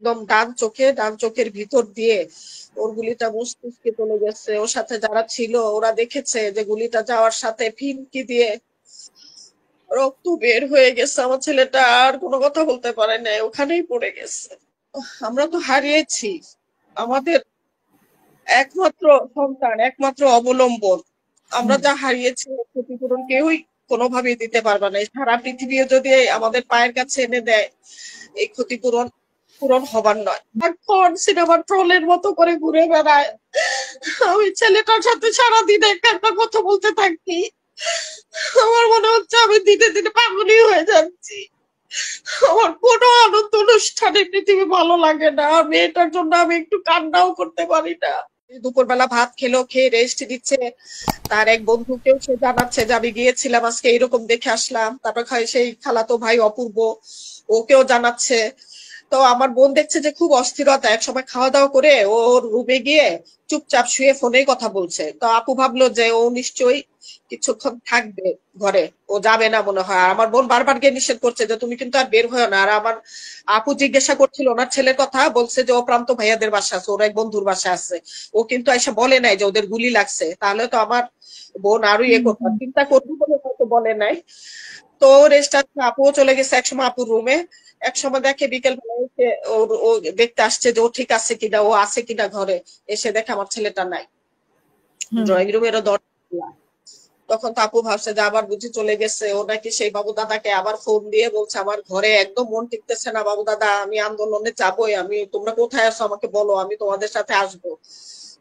একদম ডান চোখের ভিতর দিয়ে ওর গুলিটা মস্তিষ্কে চলে গেছে। ওর সাথে যারা ছিল ওরা দেখেছে যে গুলিটা যাওয়ার সাথে ফিনকি দিয়ে রক্ত বের হয়ে গেছে। আমার ছেলেটা আর কোনো কথা বলতে পারে নাই, ওখানেই পড়ে গেছে। আমরা তো হারিয়েছি আমাদের একমাত্র সন্তান, একমাত্র অবলম্বন। আমরা যা হারিয়েছি এর ক্ষতিপূরণ কেউই কোনোভাবেই দিতে পারবে না। সারা পৃথিবীও যদি আমাদের পায়ের কাছে এনে দেয়, এই ক্ষতিপূরণ পূরণ হবার নয়। এখন সিনেমার ট্রলের মতো করে ঘুরে বেড়ায়। আমি ছেলেটার সাথে সারাদিন একটা একটা কথা বলতে থাকি। আমার মনে হচ্ছে আমি দিনে দিনে পাগলই হয়ে যাচ্ছি। আমার কোনো আনন্দ অনুষ্ঠানে পৃথিবী ভালো লাগে না। মেয়েটার জন্য আমি একটু কান্নাও করতে পারি না। দুপুরবেলা ভাত খেলো, খেয়ে রেস্ট দিচ্ছে। তার এক বন্ধুকেও সে জানাচ্ছে যে আমি গিয়েছিলাম আজকে এরকম দেখে আসলাম। তারপর সেই খালাতো ভাই অপূর্ব, ওকেও জানাচ্ছে। তো আমার বোন দেখছে যে খুব অস্থিরতা, এক সময় খাওয়া দাওয়া করে ওর রুমে গিয়ে চুপচাপ শুয়ে ফোনে কথা বলছে। তো আপু ভাবলো যে ও নিশ্চয়ই কিছুক্ষণ থাকবে ঘরে, ও যাবে না মনে হয়। আর আমার বোন বারবার গিয়ে নিষেধ করছে যে তুমি কিন্তু আর বের হয়েও না। আর আমার আপু জিজ্ঞাসা করছিল ওনার ছেলের কথা, বলছে যে ও প্রান্ত ভাইয়াদের বাসা আছে, ওর এক বন্ধুর বাসা আছে। ও কিন্তু এসে বলে নাই যে ওদের গুলি লাগছে, তাহলে তো আমার বোন আরো ইয়ে হুম, করতো, হুম। চিন্তা করবো বলে হয়তো বলে নাই। তো রেস্ট আছে, আপুও চলে গেছে একসময় আপুর রুমে। একসময় দেখে বিকেল বেলা এসে ও দেখতে আসছে যে ও ঠিক আছে কিনা, ও আছে কিনা ঘরে। এসে দেখে আমার ছেলেটা নাই, হুম। ড্রয়িং রুমেরও দরজা খোলা। তখন তো আপু ভাবছে যে আবার বুঝি চলে গেছে। ও নাকি সেই বাবু দাদাকে আবার ফোন দিয়ে বলছে আমার ঘরে একদম মন টিকতেছে না বাবু দাদা, আমি আন্দোলনে যাবোই, আমি তোমরা কোথায় আছো আমাকে বলো, আমি তোমাদের সাথে আসবো।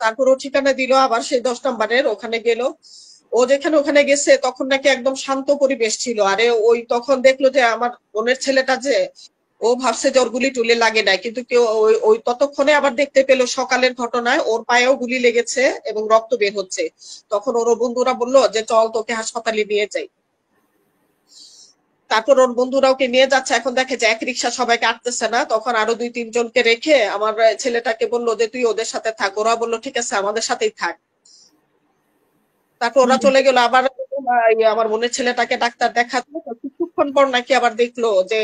তারপর ও ঠিকানা দিল, আবার সেই 10 নম্বরের ওখানে গেল। ও যেখানে ওখানে গেছে তখন নাকি একদম শান্ত পরিবেশ ছিল। আরে ওই তখন দেখলো যে আমার বোনের ছেলেটা যে, ও ভাবছে যে ওর গুলি টুলি লাগে নাই, কিন্তু কেউ ওই ওই ততক্ষণে আবার দেখতে পেলো সকালের ঘটনায় ওর পায়েও গুলি লেগেছে এবং রক্ত বের হচ্ছে। তখন ওর বন্ধুরা বললো যে চল তোকে হাসপাতালে নিয়ে যাই। তারপর ওর বন্ধুরা ওকে নিয়ে যাচ্ছে, এখন দেখে যে এক রিক্সা সবাইকে আটতেছে না, তখন আরো 2-3 জনকে রেখে আমার ছেলেটাকে বললো যে তুই ওদের সাথে থাক। ওরা বললো ঠিক আছে আমাদের সাথেই থাক। তারপর ওরা হুম। চলে গেল আবার। আমার বোনের ছেলেটাকে ডাক্তার দেখাতে, তো কিছুক্ষণ পর নাকি আবার দেখলো যে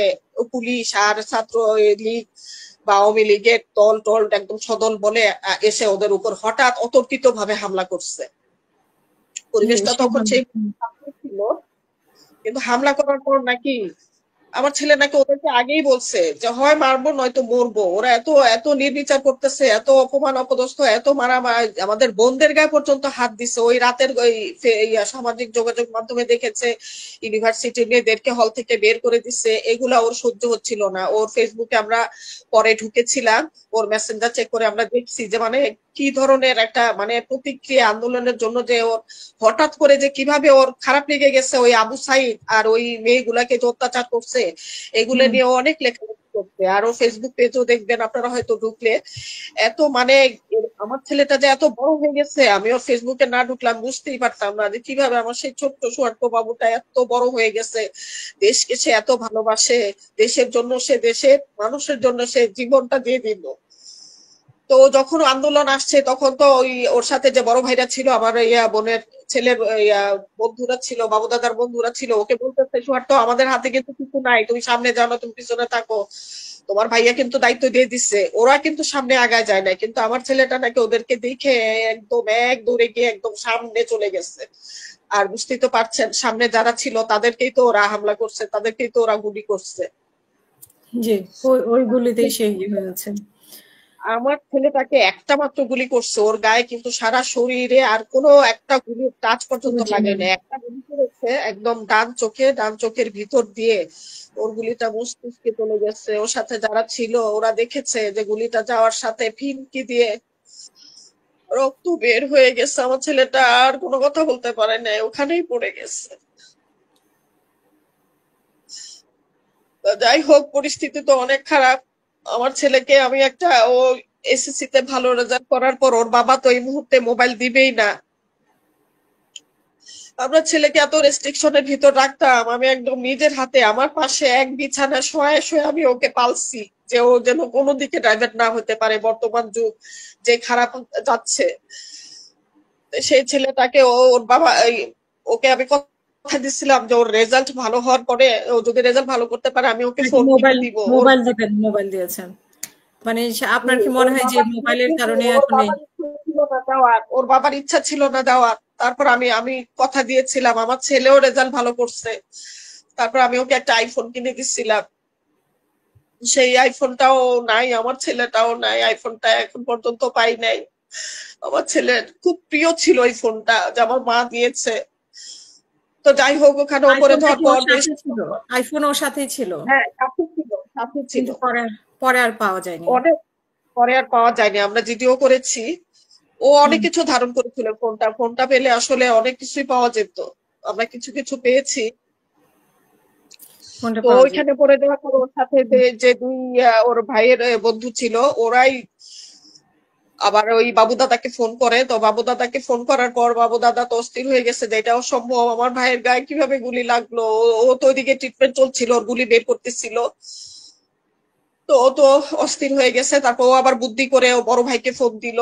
পুলিশ আর ছাত্র লীগ বা আওয়ামী লীগের দল টল একদম সদল বলে এসে ওদের উপর হঠাৎ অতর্কিত ভাবে হামলা করছে। জি, পরিবেশটা তখন সেভাবে। সেই হুম। ছিল। কিন্তু হামলা করার পর নাকি আমার ছেলে নাকি ওদেরকে আগেই বলছে যে হয় মারবো নয়তো মরবো। ওরা এত এত নির্বিচার করতেছে, এত অপমান অপদস্থ, এত মারামারি, আমাদের বোনদের গায়ে পর্যন্ত হাত দিছে। ওই রাতের ওই সামাজিক যোগাযোগ মাধ্যমে দেখেছে ইউনিভার্সিটির মেয়েদেরকে হল থেকে বের করে দিচ্ছে। এগুলা ওর সহ্য হচ্ছিল না। ওর ফেসবুকে আমরা পরে ঢুকেছিলাম, ওর মেসেঞ্জার চেক করে আমরা দেখছি যে মানে কি ধরনের একটা মানে প্রতিক্রিয়া আন্দোলনের জন্য, যে ওর হঠাৎ করে যে কিভাবে ওর খারাপ লেগে গেছে ওই আবু সাইদ আর ওই মেয়েগুলাকে যে অত্যাচার করছে, এগুলো হুম। নিয়ে অনেক লেখালেখি করছে। আরো ফেসবুক পেজও দেখবেন আপনারা হয়তো ঢুকলে। এত মানে আমার ছেলেটা যে এত বড় হয়ে গেছে, আমি ওর ফেসবুকে না ঢুকলাম বুঝতেই পারতাম না যে কিভাবে আমার সেই ছোট্ট সোয়ার্প বাবুটা এত বড় হয়ে গেছে। দেশকে সে এত ভালোবাসে, দেশের জন্য সে দেশের মানুষের জন্য সে জীবনটা দিয়ে দিল। তো যখন আন্দোলন আসছে তখন তো ওই ওর সাথে যে বড় ভাইরা ছিল আমার বোনের ছেলের বন্ধুরা ছিল, বাবু দাদার বন্ধুরা ছিল, ওকে বলতেছে সোহার তো আমাদের হাতে কিন্তু কিছু নাই, তুমি সামনে যাও না, তুমি পিছনে থাকো, তোমার ভাইয়া কিন্তু দায়িত্ব দিয়ে দিচ্ছে। ওরা কিন্তু সামনে আগায় যায় না, কিন্তু আমার ছেলেটা নাকি ওদেরকে দেখে একদম এক দৌড়ে গিয়ে একদম সামনে চলে গেছে। আর বুঝতেই তো পারছেন সামনে যারা ছিল তাদেরকেই তো ওরা হামলা করছে, তাদেরকেই তো ওরা গুলি করছে। জি, ওইগুলিতেই সে ইয়ে হয়েছে। আমার ছেলেটাকে একটা মাত্র গুলি করছে, ওর গায়ে কিন্তু সারা শরীরে আর কোনো একটা গুলির টাচ পর্যন্ত কোনো চিহ্ন লাগে না। নেই। একটা গুলি করেছে একদম ডান চোখের ভিতর দিয়ে। ওর গুলিটা মস্তিষ্কে চলে গেছে। ওর সাথে যারা ছিল ওরা দেখেছে যে গুলিটা যাওয়ার সাথে ফিনকি দিয়ে রক্ত বের হয়ে গেছে। আমার ছেলেটা আর কোনো কথা বলতে পারে নাই, ওখানেই পড়ে গেছে। তা যাই হোক, পরিস্থিতি তো অনেক খারাপ। আমার ছেলেকে আমি একটা ও এসএসসি তে ভালো রেজাল্ট করার পর ওর বাবা তো এই মুহূর্তে মোবাইল দিবেই না। আমরা ছেলেকে এত রেস্ট্রিকশনের ভিতর রাখতাম, আমি একদম নিজের হাতে আমার পাশে এক বিছানা শোয়ে শোয়ে আমি ওকে পালছি, যে ও যেন কোনো দিকে ডাইভার্ট না হতে পারে। বর্তমান যুগ যে খারাপ যাচ্ছে, সেই ছেলেটাকে ওর বাবা ওকে আমি কথা দিচ্ছিলাম যে ওর রেজাল্ট ভালো হওয়ার পরে ও যদি রেজাল্ট ভালো করতে পারে আমি ওকে নাকি ফোন কিনে মোবাইল দিব। ওর মোবাইল দিবেন, মোবাইল দিয়েছেন। মানে আপনার কি মনে ওর হয় যে বাবার ইচ্ছা মোবাইলের ছিল কারণে ওর এখন এই বাবার ইচ্ছা ছিল না দেওয়ার, ওর বাবার ইচ্ছা ছিল না দেওয়ার। তারপর আমি আমি কথা দিয়েছিলাম, আমার ছেলেও রেজাল্ট ভালো করছে, তারপর আমি ওকে একটা আইফোন কিনে দিচ্ছিলাম। সেই আইফোনটাও নাই, আমার ছেলেটাও নাই, আইফোনটা এখন পর্যন্ত পাই নাই। আমার ছেলের খুব প্রিয় ছিল ওই ফোনটা, যে আমার মা দিয়েছে। তো যাই হোক, ওখানে ওপরে আইফোনটা যাওয়ার কি ওর পর বেশ, সাথে ছিল? আইফোন ওর সাথেই ছিল, হ্যাঁ সাথে ছিল, সাথে ছিল। কিন্তু পরে পরে আর পাওয়া যায়নি। অনেক পরে আর পাওয়া যায়নি, আমরা জিডিও করেছি। ও অনেক হুম, কিছু ধারণ করেছিল ফোনটা, ফোনটা পেলে আসলে অনেক কিছুই পাওয়া যেত, আমরা কিছু কিছু পেয়েছি। ফোনটা তো পাওয়া যায়। ওইখানে পড়ে যাওয়ার পর ওর সাথে যে যে দুই ওর ভাইয়ের বন্ধু ছিল, ওরাই আবার ওই বাবু দাদাকে ফোন করে। তো বাবু দাদাকে ফোন করার পর বাবু দাদা তো অস্থির হয়ে গেছে যে এটাও সম্ভব, আমার ভাইয়ের গায়ে কিভাবে গুলি লাগলো। ও তো ওইদিকে ট্রিটমেন্ট চলছিল, ওর গুলি বের করতেছিল। তো ও তো অস্থির হয়ে গেছে। তারপর ও আবার বুদ্ধি করে ও বড় ভাইকে ফোন দিল,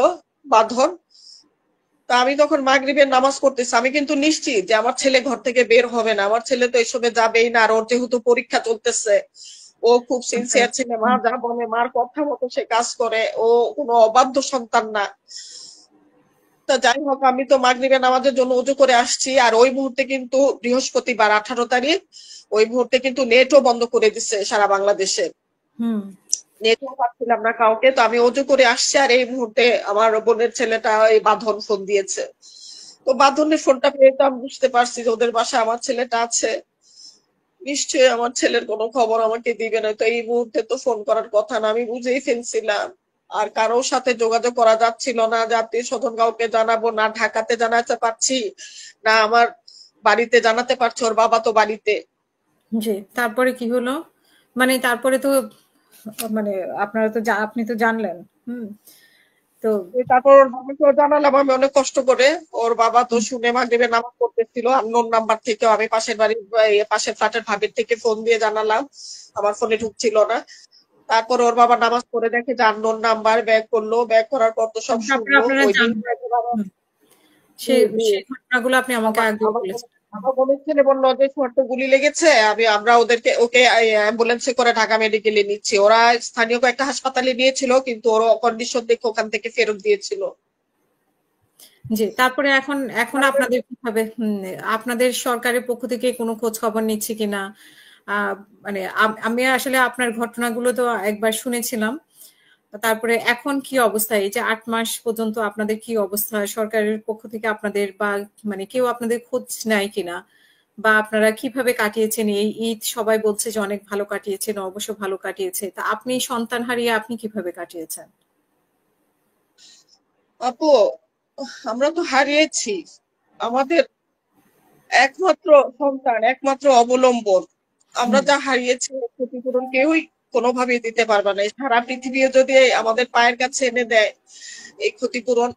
বাঁধন। তা আমি তখন মাগরিবের নামাজ পড়তেছি, আমি কিন্তু নিশ্চিত যে আমার ছেলে ঘর থেকে বের হবে না, আমার ছেলে তো এসবে যাবেই না। আর ওর যেহেতু পরীক্ষা চলতেছে, ও খুব আচ্ছা, সিনসিয়ার ছেলে, মা যা বলে মার কথা মতো সে কাজ করে, ও কোনো অবাধ্য সন্তান না। তা যাই হোক, আমি তো মাগরিবের নামাজের জন্য উজু করে আসছি, আর ওই মুহূর্তে কিন্তু বৃহস্পতিবার 18 তারিখ, ওই মুহূর্তে কিন্তু নেটও বন্ধ করে দিচ্ছে সারা বাংলাদেশে, হুম, নেটও পাচ্ছিলাম না কাউকে। তো আমি অজু করে আসছি, আর এই মুহূর্তে আমার বোনের ছেলেটা এই বাঁধন ফোন দিয়েছে। তো বাঁধনের ফোনটা পেয়ে তো আমি বুঝতে পারছি যে ওদের বাসায় আমার ছেলেটা আছে, নিশ্চয়ই আমার ছেলের কোনো খবর আমাকে দিবে না। তো এই মুহূর্তে তো ফোন করার কথা না, আমি বুঝেই ফেলছিলাম। আর কারোর সাথে যোগাযোগ করা যাচ্ছিল না, যে আত্মীয় স্বজন কাউকে জানাবো না, ঢাকাতে জানাতে পারছি না, আমার বাড়িতে জানাতে পারছি, ওর বাবা তো বাড়িতে। জি। তারপরে কি হলো? মানে তারপরে তো মানে আপনারা তো আপনি তো জানলেন। হুম। তো তারপর ওর বাবাকেও জানালাম আমি অনেক কষ্ট করে। ওর বাবা তো শুনে মাগরিবের নামাজ পড়তেছিল, আননোন নাম্বার থেকে আমি পাশের বাড়ির পাশের ফ্ল্যাটের ভাবির থেকে ফোন দিয়ে জানালাম, আমার ফোনে ঢুকছিল না। তারপর ওর বাবা নামাজ পড়ে দেখে যে আননোন নাম্বার, ব্যাক করলো, ব্যাক করার পর তো সব তারপরে শুনলো আপনারা ওই দিন। জানলেন। হুম। জি, সেই জি। সেই ঘটনাগুলো আপনি আমাকে আমার আগেও আমার বলেছেন। আমার বোনের ছেলে বললো যে তোমার তো গুলি লেগেছে, আমরা ওকে অ্যাম্বুলেন্সে করে ঢাকা মেডিকেলে নিচ্ছি। ওরা স্থানীয় কয়েকটা হাসপাতালে নিয়েছিল, কিন্তু ওরা কন্ডিশন দেখে ওখান থেকে ফেরত দিয়েছিল। জি, তারপরে এখন এখন আপনাদের কিভাবে আপনাদের সরকারের পক্ষ থেকে কোনো খোঁজ খবর নিচ্ছে কিনা? আ মানে আমি আসলে আপনার ঘটনাগুলো তো একবার শুনেছিলাম। তারপরে এখন কি অবস্থা? এই যে ৮ মাস পর্যন্ত আপনাদের কি অবস্থা? সরকারের পক্ষ থেকে আপনাদের বা মানে কেউ আপনাদের খোঁজ নেয় কিনা? বা আপনারা কিভাবে কাটিয়েছেন এই ঈদ? সবাই বলছে যে অনেক ভালো কাটিয়েছেন, অবশ্য ভালো কাটিয়েছে। তা আপনি সন্তান হারিয়ে আপনি কিভাবে কাটিয়েছেন? আপু, আমরা তো হারিয়েছি আমাদের একমাত্র সন্তান, একমাত্র অবলম্বন। আমরা হুম। যা হারিয়েছি এর ক্ষতিপূরণ কেউই কোনোভাবেই দিতে পারবে না। এই সারা পৃথিবীও যদি আমাদের পায়ের কাছে এনে দেয়, এই ক্ষতিপূরণ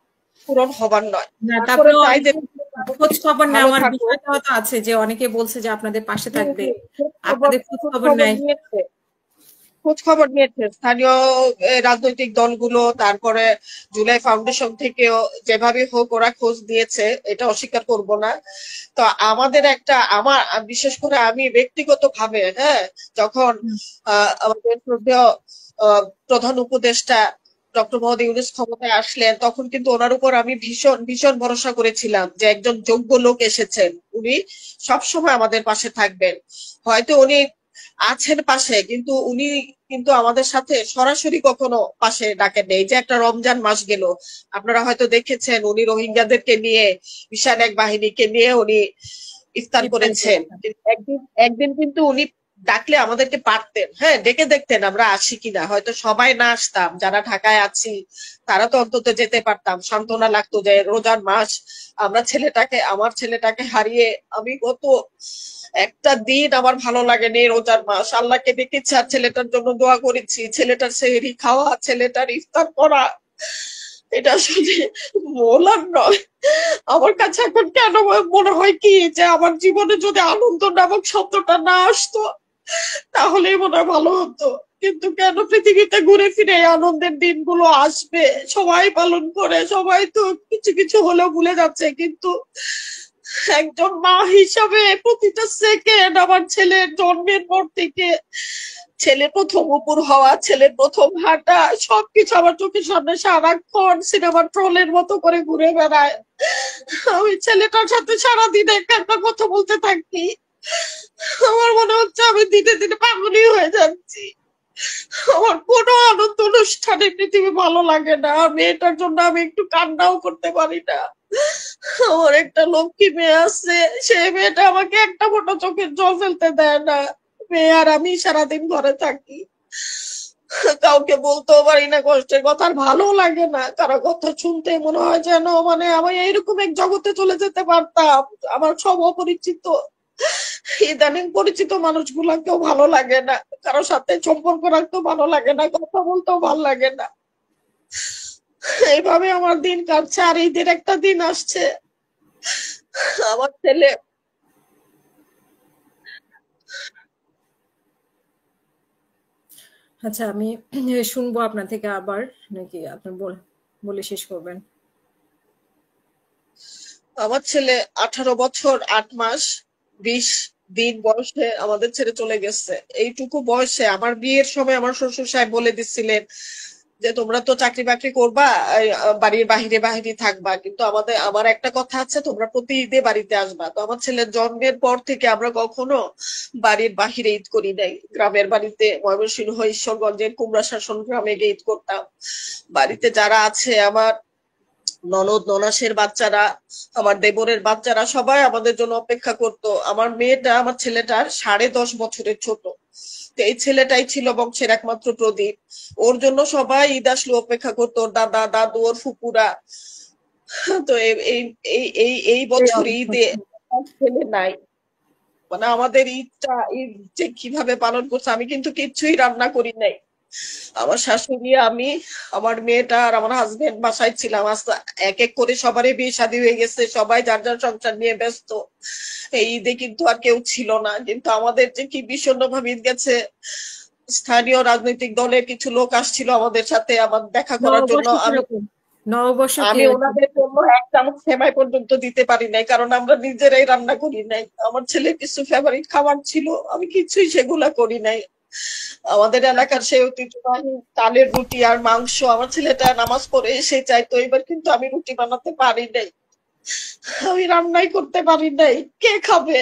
পূরণ হবার নয়। না, তারপরে তারপরেও চাই যে অনেকে খোঁজ খবর ভালো নেওয়ার থাকুক। বিষয়টাও তো আছে যে অনেকে বলছে যে আপনাদের পাশে জি, থাকবে। জি, খোঁজ খবর আপনাদের খোঁজ খোঁজ খবর খবর নেয়। নিয়েছে, খোঁজ খবর নিয়েছে স্থানীয় রাজনৈতিক দলগুলো, তারপরে জুলাই ফাউন্ডেশন থেকেও যেভাবে হোক ওরা খোঁজ দিয়েছে, এটা অস্বীকার করব না। তো আমাদের একটা বিশেষ করে আমি ব্যক্তিগত ভাবে, হ্যাঁ, যখন হুম, আমাদের শ্রদ্ধেয় প্রধান উপদেষ্টা ডক্টর মোহাম্মদ ইউনূস ক্ষমতায় আসলেন, তখন কিন্তু ওনার উপর আমি ভীষণ ভীষণ ভরসা করেছিলাম যে একজন যোগ্য লোক এসেছেন, উনি সবসময় আমাদের পাশে থাকবেন। হয়তো উনি আছেন পাশে, কিন্তু উনি কিন্তু আমাদের সাথে সরাসরি কখনো পাশে ডাকেন নেই। এই যে একটা রমজান মাস গেল, আপনারা হয়তো দেখেছেন উনি রোহিঙ্গাদেরকে নিয়ে, বিশাল এক বাহিনীকে নিয়ে উনি ইফতার ইফতারি করেছেন। করেছেন। কিন্তু একদিন একদিন কিন্তু উনি ডাকলে আমাদেরকে পারতেন, হ্যাঁ, ডেকে দেখতেন আমরা আসি কিনা। হয়তো সবাই না আসতাম, যারা ঢাকায় আছি তারা তো অন্তত যেতে পারতাম, সান্ত্বনা লাগতো যে রোজার মাস আমার ছেলেটাকে হারিয়ে আমি কত একটা দিন আমার ভালো লাগেনি। রোজার মাস আল্লাহকে ডেকেছি আর ছেলেটার জন্য দোয়া করেছি, ছেলেটার সেহরি খাওয়া, ছেলেটার ইফতার করা, এটা আসলে বলার নয়। আমার কাছে এখন কেন মনে হয় কি যে আমার জীবনে যদি আনন্দ নামক শব্দটা না আসতো তাহলেই মনে হয় ভালো হতো। কিন্তু কেন পৃথিবীতে ঘুরে ফিরে এই আনন্দের দিনগুলো আসবে, সবাই পালন করে, সবাই তো কিছু কিছু হলেও ভুলে যাচ্ছে, কিন্তু একজন মা হিসাবে প্রতিটা সেকেন্ড আমার ছেলের জন্মের পর থেকে ছেলে প্রথম উপর হওয়া, ছেলের প্রথম হাঁটা, সবকিছু আমার চোখের সামনে সারাক্ষণ সিনেমার ট্রলের মতো করে ঘুরে বেড়ায়। আমি ছেলেটার সাথে সারাদিন একটা কথা বলতে থাকি। আমার মনে হচ্ছে আমি দিনে দিনে পাগলই হয়ে যাচ্ছি। আমার কোনো আনন্দ অনুষ্ঠানে পৃথিবী ভালো লাগে না। মেয়েটার জন্য আমি একটু কান্নাও করতে পারি না। আমার একটা লক্ষ্মী মেয়ে আছে, সেই মেয়েটা আমাকে একটা ফোঁটা চোখের জল ফেলতে দেয় না। মেয়ে আর আমি সারাদিন ঘরে থাকি, কাউকে বলতেও পারি না কষ্টের কথা, আর ভালো লাগে না কারো কথা শুনতে। মনে হয় যেন মানে আমি এইরকম এক জগতে চলে যেতে পারতাম। আমার সব অপরিচিত, ইদানিং পরিচিত মানুষগুলাকেও ভালো লাগে না, কারোর সাথে সম্পর্ক রাখতেও ভালো লাগে না, কথা বলতেও ভালো লাগে না। এইভাবে আমার দিন কাটছে। আর ঈদের একটা দিন আসছে, আমার ছেলে আচ্ছা, আমি শুনবো আপনার থেকে আবার, নাকি আপনি বলে শেষ করবেন? আমার ছেলে 18 বছর 8 মাস 20 দিন বয়সে আমাদের ছেড়ে চলে গেছে। এইটুকু বয়সে আমার বিয়ের সময় আমার শ্বশুর সাহেব বলে দিচ্ছিলেন যে তোমরা তো চাকরি বাকরি করবা, বাড়ির বাহিরে বাহিরে থাকবা, কিন্তু আমার একটা কথা আছে, তোমরা প্রতি ঈদে বাড়িতে আসবা। তো আমার ছেলের জন্মের পর থেকে আমরা কখনো বাড়ির বাহিরে ঈদ করি নাই। গ্রামের বাড়িতে ময়মনসিংহ ঈশ্বরগঞ্জের কুমড়া শাসন গ্রামে গিয়ে ঈদ করতাম। বাড়িতে যারা আছে আমার ননদ ননাসের বাচ্চারা, আমার দেবরের বাচ্চারা সবাই আমাদের জন্য অপেক্ষা করতো। আমার মেয়েটা আমার ছেলেটার 10.5 বছরের ছোট। তো এই ছেলেটাই ছিল বংশের একমাত্র প্রদীপ। ওর জন্য সবাই ঈদ আসলে অপেক্ষা করতো, ওর দাদা দাদু ওর ফুপুরা। তো এই এই এই এই এই এই বছর অবস্থা। ঈদে আমার ছেলে নাই। মানে আমাদের ঈদ যে কিভাবে পালন করছে, আমি কিন্তু কিচ্ছুই রান্না করি নাই। আমার শাশুড়ি, আমি, আমার মেয়েটা আর আমার হাজবেন্ড বাসায় ছিলাম। আস্তে এক এক করে সবারই বিয়ে শাদী হয়ে গেছে, সবাই যার যার সংসার নিয়ে ব্যস্ত। এই ঈদে কিন্তু আর কেউ ছিল না। কিন্তু আমাদের যে কি বিষণ্ণ ভাবে ঈদ গেছে। স্থানীয় রাজনৈতিক দলের কিছু লোক আসছিল আমাদের সাথে আমার দেখা করার জন্য। নববর্ষ আমি কিরকম? নববর্ষ কি? আমি ওনাদের জন্য এক চামচ সেমাই পর্যন্ত দিতে পারি নাই, কারণ আমরা নিজেরাই রান্না করি নাই। আমার ছেলে কিছু ফেভারিট খাবার ছিল, আমি কিছুই সেগুলা করি নাই। আমাদের এলাকার সেই ঐতিহ্যবাহী চালের রুটি আর মাংস আমার ছেলেটা নামাজ পড়ে এসে চাইতো, এবার কিন্তু আমি রুটি বানাতে পারি নাই, আমি রান্নাই করতে পারি নাই। কে খাবে?